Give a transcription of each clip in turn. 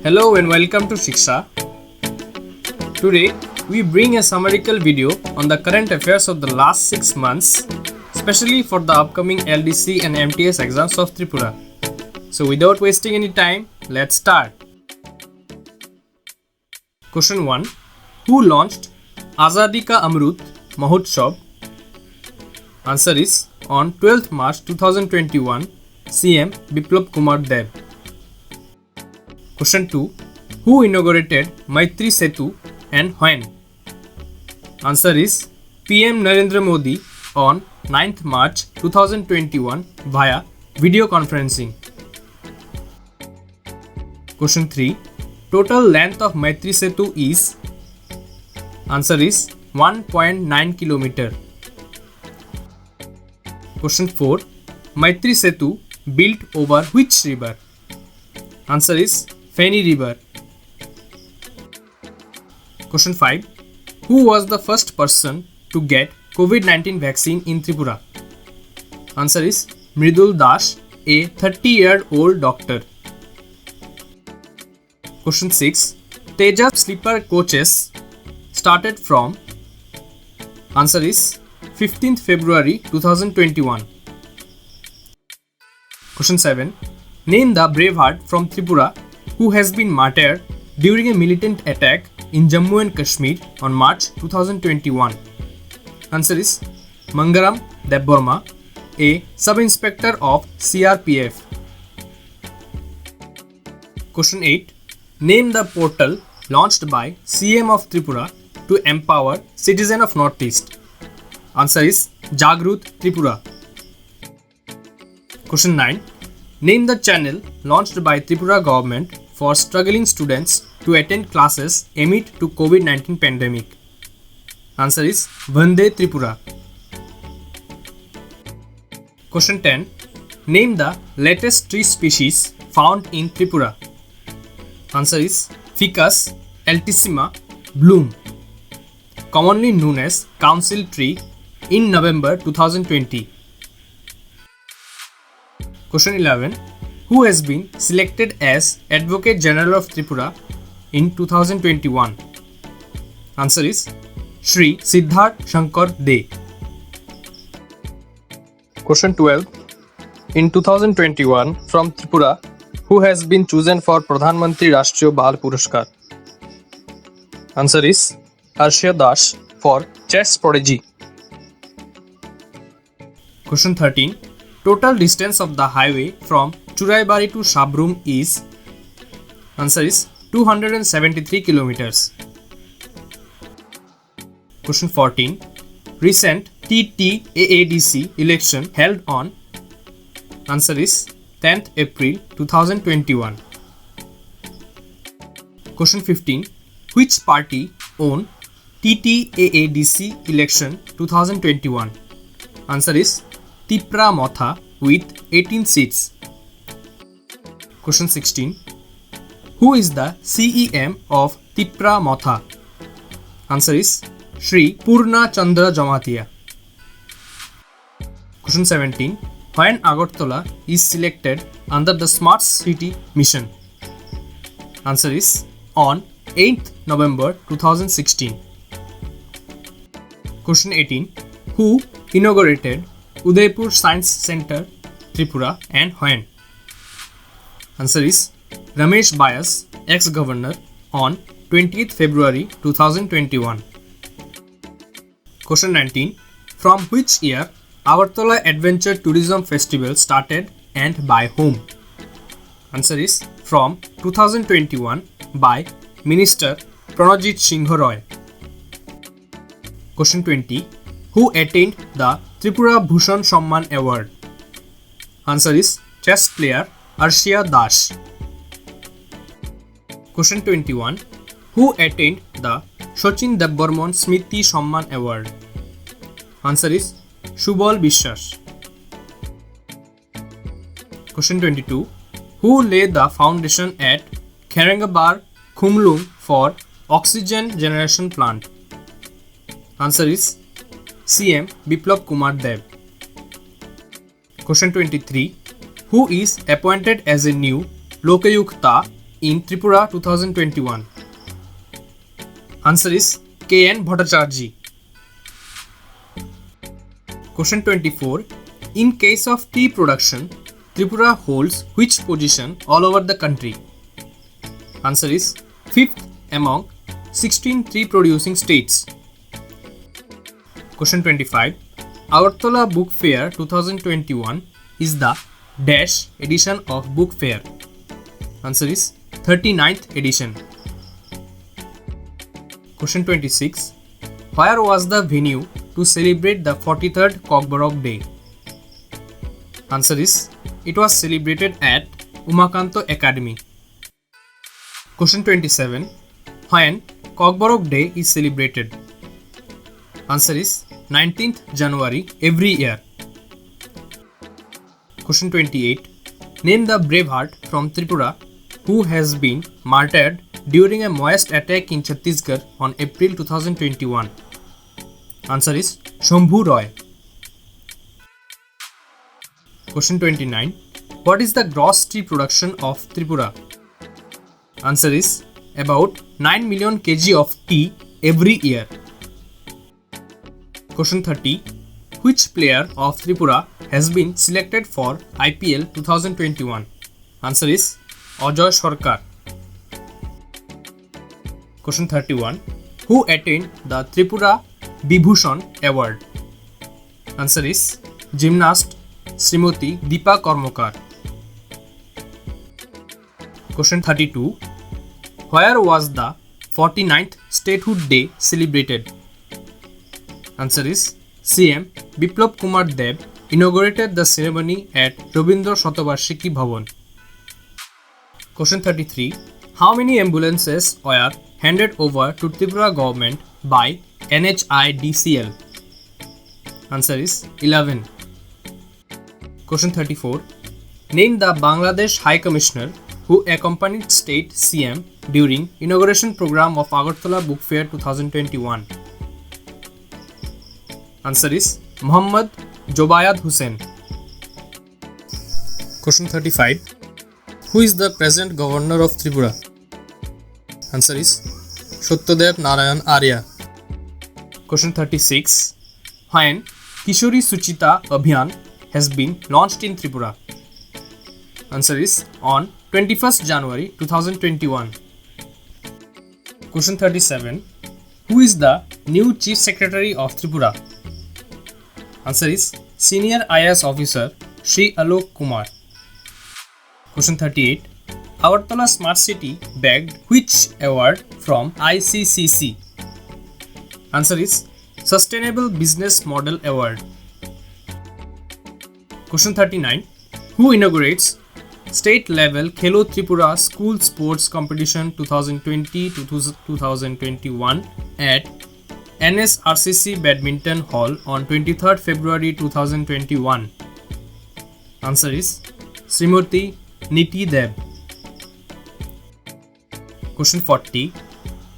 Hello and welcome to Shiksha. Today we bring a summarical video on the current affairs of the last 6 months, especially for the upcoming LDC and MTS exams of Tripura. So without wasting any time, let's start. Question 1. Who launched Azadi Ka Amrut Mahotsav? Answer is on 12th March 2021, CM Biplab Kumar Deb. Question 2. Who inaugurated Maitri Setu and when? Answer is PM Narendra Modi on 9th March 2021 via video conferencing. Question 3. Total length of Maitri Setu is? Answer is 1.9 km. Question 4. Maitri Setu built over which river? Answer is Feni River. Question 5. Who was the first person to get COVID-19 vaccine in Tripura? Answer is Mridul Das, a 30-year-old doctor. Question 6. Tejas sleeper coaches started from? Answer is 15th February 2021. Question 7. Name the braveheart from Tripura who has been martyred during a militant attack in Jammu and Kashmir on March 2021. Answer is Mangaram Debborma, a sub-inspector of CRPF. Question 8. Name the portal launched by CM of Tripura to empower citizens of Northeast. Answer is Jagrut Tripura. Question 9. Name the channel launched by Tripura government for struggling students to attend classes amid to COVID-19 pandemic. Answer is Vande Tripura. Question 10. Name the latest tree species found in Tripura. Answer is Ficus altissima bloom, commonly known as council tree, in November 2020. Question 11. Who has been selected as Advocate General of Tripura in 2021? Answer is Shri Siddharth Shankar De. Question 12. In 2021, from Tripura, who has been chosen for Pradhan Mantri Rashtriya Bal Puraskar? Answer is Arshia Das for chess prodigy. Question 13. Total distance of the highway from Churaibari to Sabrum is? Answer is 273 kilometers. Question 14. Recent TTAADC election held on? Answer is 10th April 2021. Question 15. Which party won TTAADC election 2021? Answer is Tipra Motha with 18 seats. Question 16. Who is the CEM of Tipra Motha? Answer is Shri Purna Chandra Jamatia. Question 17. When Agartala is selected under the Smart City Mission? Answer is on 8th November 2016. Question 18. Who inaugurated Udaipur Science Center, Tripura, and when? Answer is Ramesh Bias, ex-governor, on 20th February 2021. Question 19. From which year Agartala Adventure Tourism Festival started and by whom? Answer is from 2021 by Minister Pranajit Singh Roy. Question 20. Who attained the Tripura Bhushan Samman Award? Answer is chess player Arshia Das. Question 21. Who attained the Sachin Debbarman Smriti Samman Award? Answer is Shubal Bishwas. Question 22. Who laid the foundation at Kharengabar, Khumlung for oxygen generation plant? Answer is CM Biplab Kumar Deb. Question 23. Who is appointed as a new Lokayukta in Tripura 2021? Answer is K.N. Bhattacharjee. Question 24. In case of tea production, Tripura holds which position all over the country? Answer is 5th among 16 tea producing states. Question 25. Agartala Book Fair 2021 is the dash edition of book fair. Answer is 39th edition. Question 26. Where was the venue to celebrate the 43rd Kokborok Day? Answer is it was celebrated at Umakanto Academy. Question 27. When Kokborok Day is celebrated? Answer is 19th January every year. Question 28. Name the braveheart from Tripura who has been martyred during a Maoist attack in Chhattisgarh on April 2021. Answer is Shambhu Roy. Question 29. What is the gross tea production of Tripura? Answer is about 9 million kg of tea every year. Question 30. Which player of Tripura has been selected for IPL 2021? Answer is Ajoy Sarkar. Question 31. Who attained the Tripura Bibhushan Award? Answer is gymnast Srimati Deepa Karmakar. Question 32. Where was the 49th Statehood Day celebrated? Answer is CM Biplab Kumar Deb inaugurated the ceremony at Rabindra Shatavarshiki Bhavan. Question 33. How many ambulances were handed over to Tripura government by NHIDCL? Answer is 11. Question 34. Name the Bangladesh High Commissioner who accompanied State CM during inauguration program of Agartala Book Fair 2021. Answer is Muhammad Jobayad Hussain. Question 35. Who is the present governor of Tripura? Answer is Satyadev Narayan Arya. Question 36. When Kishori Suchita Abhiyan has been launched in Tripura? Answer is on 21st January 2021. Question 37. Who is the new Chief Secretary of Tripura? Answer is Senior IAS Officer Shri Alok Kumar. Question 38. Agartala Smart City bagged which award from ICCC? Answer is Sustainable Business Model Award. Question 39. Who inaugurates State Level Khelo Tripura School Sports Competition 2020 to 2021 at NSRCC Badminton Hall on 23rd February 2021? Answer is Srimati Niti Deb. Question 40.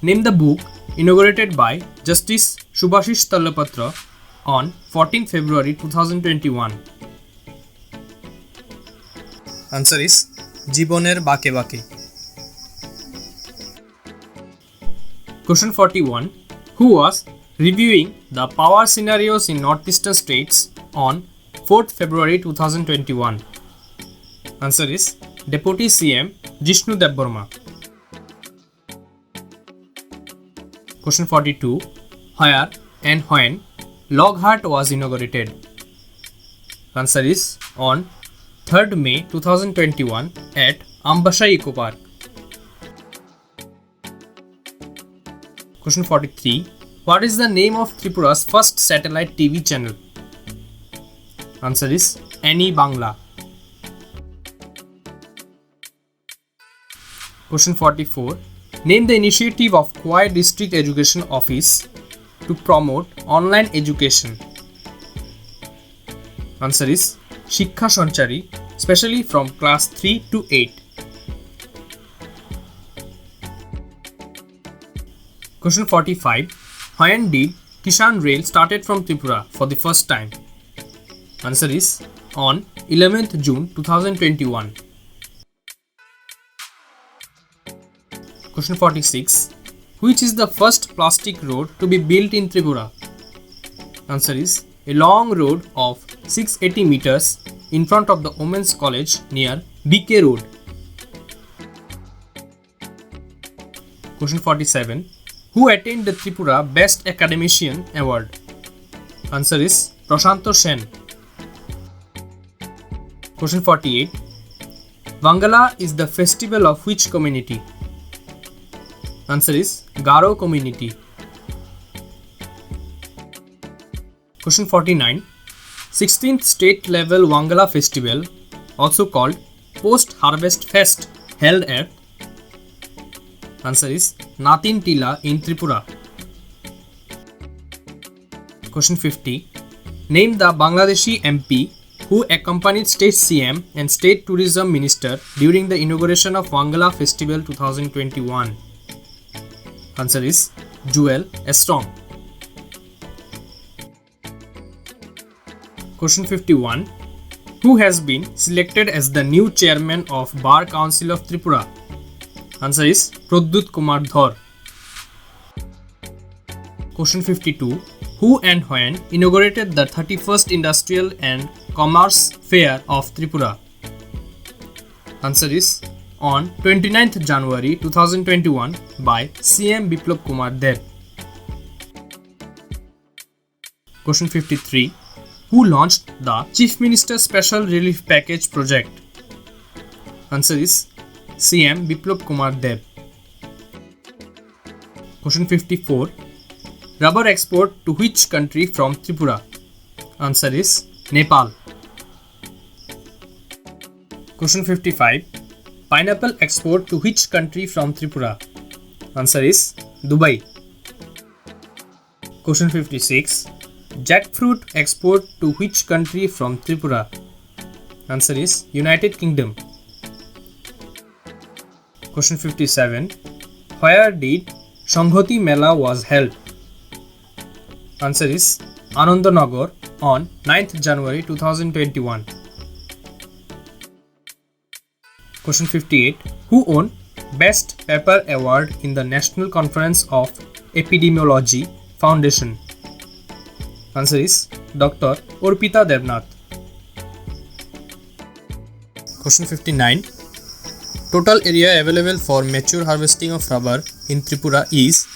Name the book inaugurated by Justice Subhashish Talapatra on 14 February 2021. Answer is Jiboner Bake Bake. Question 41. Who was reviewing the power scenarios in northeastern states on 4th February 2021? Answer is Deputy CM Jishnu Debbarma. Question 42. Where and when Loghart was inaugurated? Answer is on 3rd May 2021 at Ambasha Eco Park. Question 43. What is the name of Tripura's first satellite TV channel? Answer is Any Bangla. Question 44. Name the initiative of Khowai District Education Office to promote online education. Answer is Shiksha Sanchari, especially from class 3 to 8. Question 45. When did Kishan Rail started from Tripura for the first time? Answer is on 11th June 2021. Question 46. Which is the first plastic road to be built in Tripura? Answer is a long road of 680 meters in front of the Women's College near BK Road. Question 47. Who attained the Tripura Best Academician Award? Answer is Prashanto Sen. Question 48. Wangala is the festival of which community? Answer is Garo community. Question 49. 16th State Level Wangala Festival, also called Post Harvest Fest, held at. Answer is Natin Tila in Tripura. Question 50. Name the Bangladeshi MP who accompanied State CM and State Tourism Minister during the inauguration of Wangala Festival 2021. Answer is Joel Estrong. Question 51. Who has been selected as the new chairman of Bar Council of Tripura? Answer is Pradyut Kumar Dhar. Question 52. Who and when inaugurated the 31st Industrial and Commerce Fair of Tripura? Answer is on 29th January 2021 by CM Biplab Kumar Deb. Question 53. Who launched the Chief Minister's Special Relief Package project? Answer is CM Biplab Kumar Deb. Question 54. Rubber export to which country from Tripura? Answer is Nepal. Question 55. Pineapple export to which country from Tripura? Answer is Dubai. Question 56. Jackfruit export to which country from Tripura? Answer is United Kingdom. Question 57. Where did Sanghati Mela was held? Answer is Anandanagar on 9th January 2021. Question 58. Who won Best Paper Award in the National Conference of Epidemiology Foundation? Answer is Dr. Orpita Devnath. Question 59. Total area available for mature harvesting of rubber in Tripura is.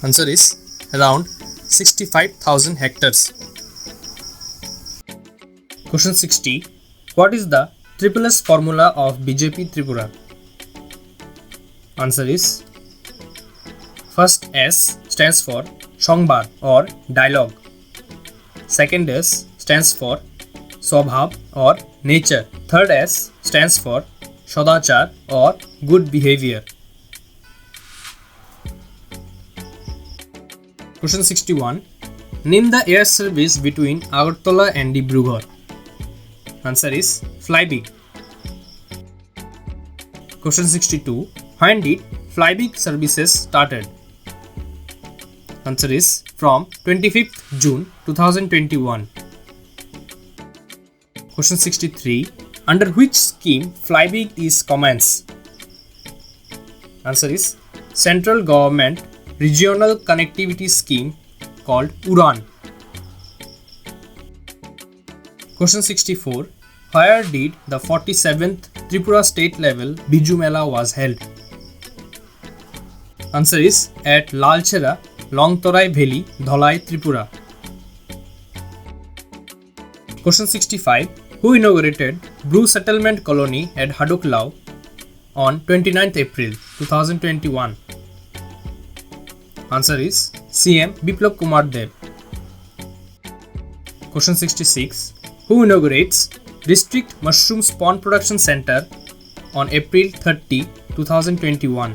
Answer is around 65,000 hectares. Question 60. What is the triple S formula of BJP Tripura? Answer is first S stands for Songbad or dialogue. Second S stands for Swabhav or nature. Third S stands for Sadachar or good behavior. Question 61. Name the air service between Agartala and Dibrugarh. Answer is Flybe. Question 62. When did Flybe services started? Answer is from 25th June 2021. Question 63. Under which scheme Flybe is commenced? Answer is Central Government Regional Connectivity Scheme called UDAN. Question 64. Where did the 47th Tripura State Level Biju Mela was held? Answer is at Lalchera, Longtorai Valley, Dholai, Tripura. Question 65. Who inaugurated Blue Settlement Colony at Haduklau on 29th April 2021? Answer is CM Biplab Kumar Deb. Question 66. Who inaugurates District Mushroom Spawn Production Center on April 30, 2021?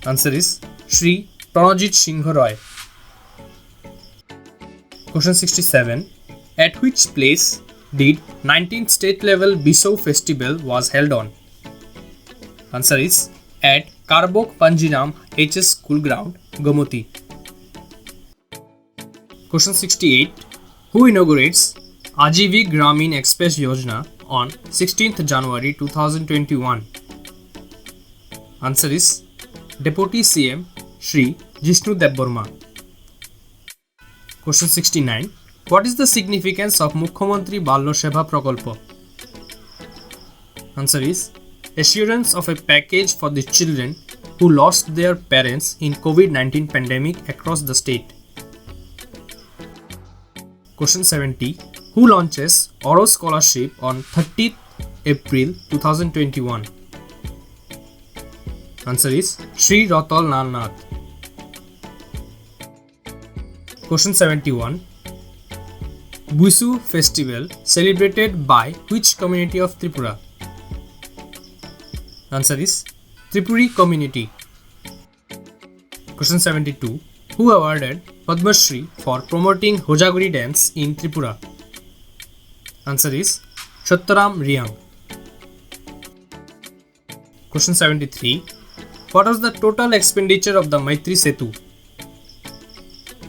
Answer is Shri Pranajit Singh Roy. Question 67. At which place did 19th State Level Bisou Festival was held on? Answer is at Karbok Panjiram HS School Ground, Gomoti. Question 68. Who inaugurates Ajivi Gramin Express Yojana on 16th January 2021? Answer is Deputy CM Shri Jishnu Debbarma. Question 69. What is the significance of Mukhyamantri Balya Seva Prakalpa? Answer is assurance of a package for the children who lost their parents in COVID-19 pandemic across the state. Question 70. Who launches Oro Scholarship on 30th April 2021? Answer is Sri Ratal Lal Nath. Question 71. Buisu festival celebrated by which community of Tripura? Answer is Tripuri community. Question 72. Who awarded Padma Shri for promoting Hojaguri dance in Tripura? Answer is Sattaram Riyang. Question 73. What was the total expenditure of the Maitri Setu?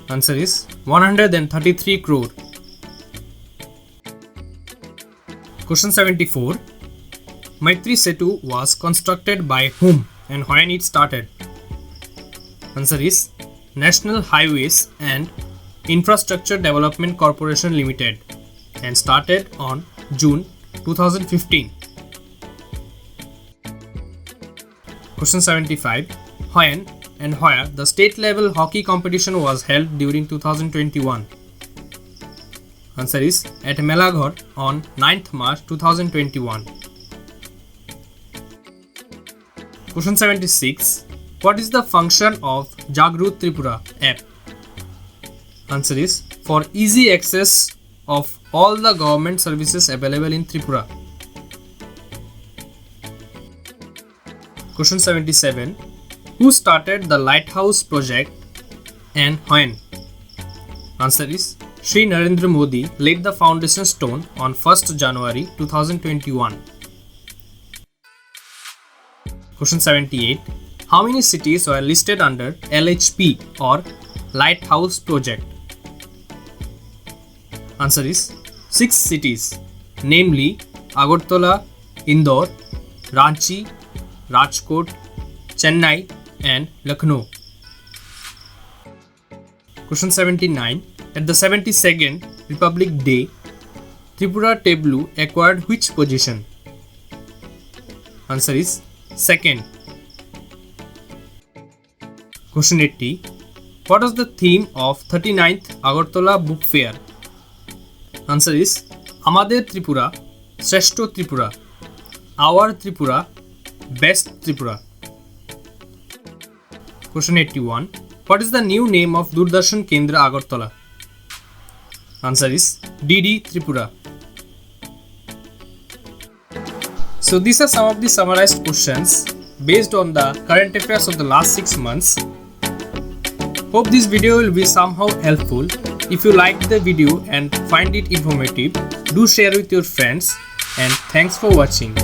Answer is 133 crore. Question 74. Maitri Setu was constructed by whom and when it started? Answer is National Highways and Infrastructure Development Corporation Limited and started on June 2015. Question 75. When and where the state level hockey competition was held during 2021? Answer is at Melaghar on 9th March 2021. Question 76. What is the function of Jagrut Tripura app? Answer is for easy access of all the government services available in Tripura. Question 77. Who started the Lighthouse project and when? Answer is Shri Narendra Modi laid the foundation stone on 1st January 2021. Question 78. How many cities were listed under LHP or Lighthouse project? Answer is 6 cities, namely Agartala, Indore, Ranchi, Rajkot, Chennai and Lucknow. Question 79. At the 72nd Republic Day, Tripura Tableau acquired which position? Answer is second. Question 80. What was the theme of 39th Agartala Book Fair? Answer is Amader Tripura, Shreshto Tripura, Our Tripura, Best Tripura. Question 81. What is the new name of Doordarshan Kendra Agartala? Answer is DD Tripura. So these are some of the summarized questions based on the current affairs of the last 6 months. Hope this video will be somehow helpful. If you liked the video and find it informative, do share with your friends, and thanks for watching.